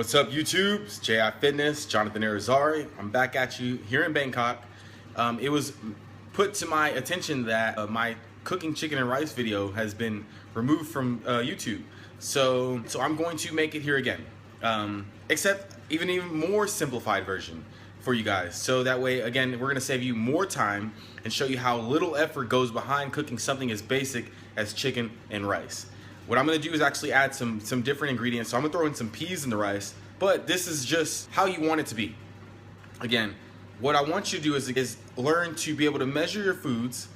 What's up, YouTube? It's JIFitness, Jonathan Irizarry. I'm back at you here in Bangkok. It was put to my attention that my cooking chicken and rice video has been removed from YouTube. So I'm going to make it here again, except even more simplified version for you guys. So that way, again, we're gonna save you more time and show you how little effort goes behind cooking something as basic as chicken and rice. What I'm gonna do is actually add some different ingredients. So I'm gonna throw in some peas in the rice, but this is just how you want it to be. Again, what I want you to do is learn to be able to measure your foods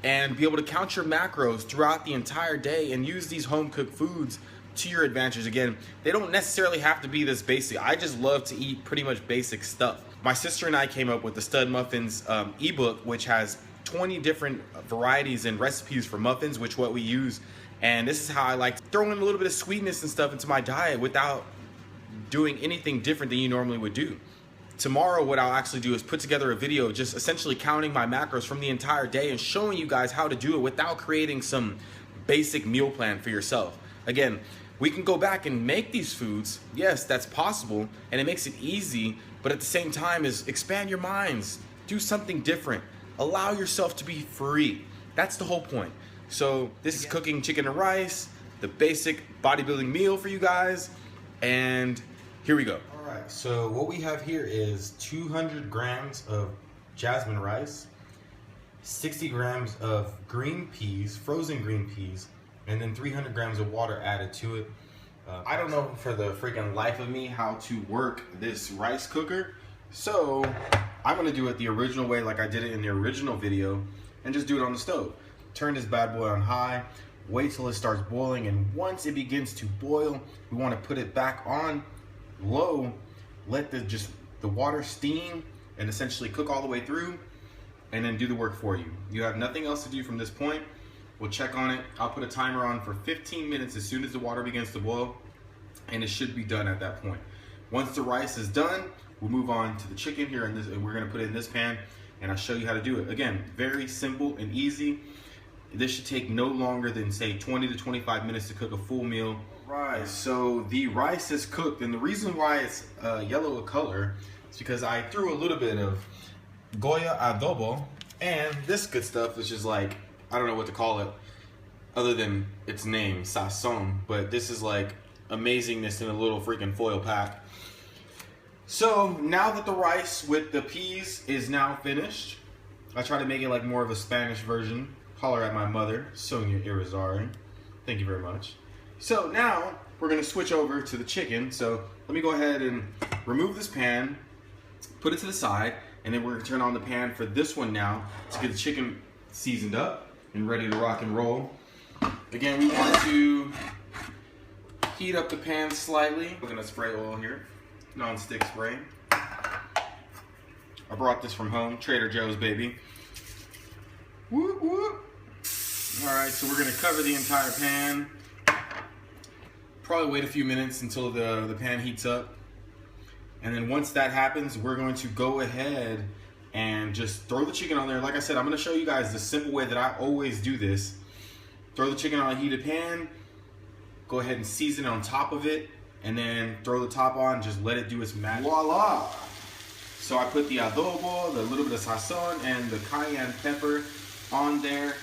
and be able to count your macros throughout the entire day and use these home cooked foods to your advantage. Again, they don't necessarily have to be this basic. I just love to eat pretty much basic stuff. My sister and I came up with the Stud Muffins ebook, which has 20 different varieties and recipes for muffins, which what we use. And this is how I like throwing a little bit of sweetness and stuff into my diet without doing anything different than you normally would do. Tomorrow, what I'll actually do is put together a video just essentially counting my macros from the entire day and showing you guys how to do it without creating some basic meal plan for yourself. Again, we can go back and make these foods. Yes, that's possible, and it makes it easy, but at the same time is expand your minds. Do something different. Allow yourself to be free. That's the whole point. So this is cooking chicken and rice, the basic bodybuilding meal for you guys, and here we go. All right, so what we have here is 200 grams of jasmine rice, 60 grams of green peas, frozen green peas, and then 300 grams of water added to it. I don't know for the freaking life of me how to work this rice cooker, so I'm gonna do it the original way, like I did it in the original video, and just do it on the stove. Turn this bad boy on high, wait till it starts boiling, and once it begins to boil, we want to put it back on low, let the water steam and essentially cook all the way through, and then do the work for you. You have nothing else to do from this point. We'll check on it. I'll put a timer on for 15 minutes as soon as the water begins to boil, and it should be done at that point. Once the rice is done, we'll move on to the chicken here, and we're gonna put it in this pan, and I'll show you how to do it. Again, very simple and easy. This should take no longer than, say, 20 to 25 minutes to cook a full meal. Right, so the rice is cooked, and the reason why it's yellow color is because I threw a little bit of Goya adobo, and this good stuff is just like, I don't know what to call it other than its name, SAZON, but this is like amazingness in a little freaking foil pack. So now that the rice with the peas is now finished, I try to make it like more of a Spanish version. Holler at my mother, Sonia Irizarry. Thank you very much. So now we're gonna switch over to the chicken. So let me go ahead and remove this pan, put it to the side, and then we're gonna turn on the pan for this one now to get the chicken seasoned up and ready to rock and roll. Again, we want to heat up the pan slightly. We're gonna spray oil here, non-stick spray. I brought this from home, Trader Joe's, baby. Whoop, whoop. All right, so we're gonna cover the entire pan. Probably wait a few minutes until the pan heats up. And then once that happens, we're going to go ahead and just throw the chicken on there. Like I said, I'm gonna show you guys the simple way that I always do this. Throw the chicken on a heated pan, go ahead and season it on top of it, and then throw the top on, just let it do its magic. Voila! So I put the adobo, the little bit of sazon, and the cayenne pepper on there,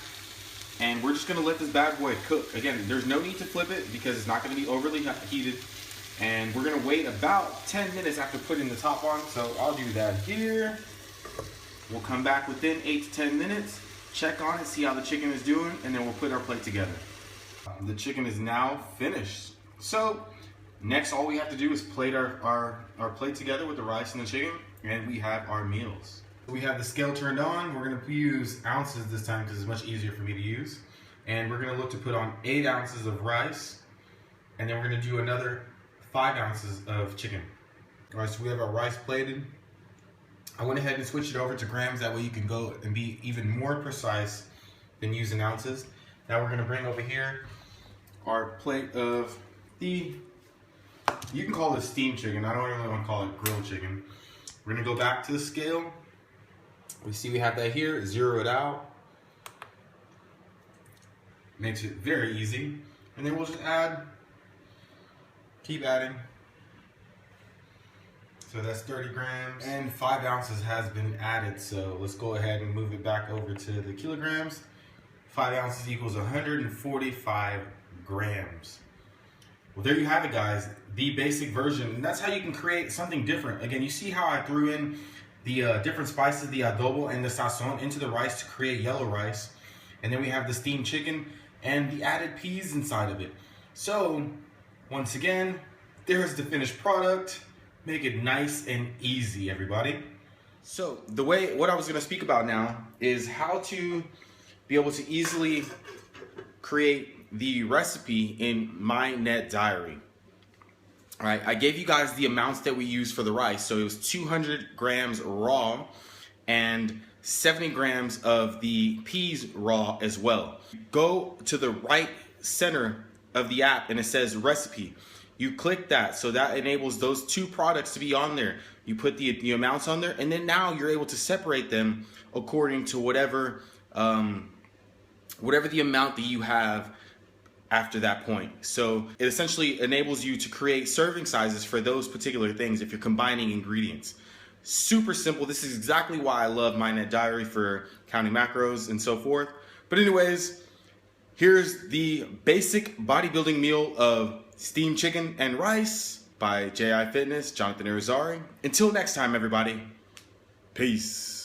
and we're just gonna let this bad boy cook. Again, there's no need to flip it because it's not gonna be overly heated, and we're gonna wait about 10 minutes after putting the top on. So I'll do that here. We'll come back within 8 to 10 minutes, check on it, see how the chicken is doing, and then we'll put our plate together. The chicken is now finished. So next, all we have to do is plate our plate together with the rice and the chicken, and we have our meals. We have the scale turned on. We're gonna use ounces this time because it's much easier for me to use. And we're gonna look to put on 8 ounces of rice, and then we're gonna do another 5 ounces of chicken. All right, so we have our rice plated. I went ahead and switched it over to grams. That way you can go and be even more precise than using ounces. Now we're gonna bring over here our plate of you can call it steamed chicken. I don't really wanna call it grilled chicken. We're gonna go back to the scale. We see we have that here, zero it out. Makes it very easy. And then we'll just keep adding So that's 30 grams. And 5 ounces has been added. So let's go ahead and move it back over to the kilograms. 5 ounces equals 145 grams. Well, there you have it, guys. The basic version. And that's how you can create something different. Again, you see how I threw in the different spices, the adobo and the sazon into the rice to create yellow rice. And then we have the steamed chicken and the added peas inside of it. So, once again, there's the finished product. Make it nice and easy, everybody. So, what I was gonna speak about now is how to be able to easily create the recipe in my net diary. All right, I gave you guys the amounts that we use for the rice. So it was 200 grams raw and 70 grams of the peas raw as well. Go to the right center of the app and it says recipe. You click that, so that enables those two products to be on there. You put the amounts on there, and then now you're able to separate them according to whatever the amount that you have after that point. So it essentially enables you to create serving sizes for those particular things if you're combining ingredients. Super simple. This is exactly why I love my net diary for counting macros and so forth. But anyways, here's the basic bodybuilding meal of steamed chicken and rice by JIFitness, Jonathan Irizarry. Until next time, everybody. Peace.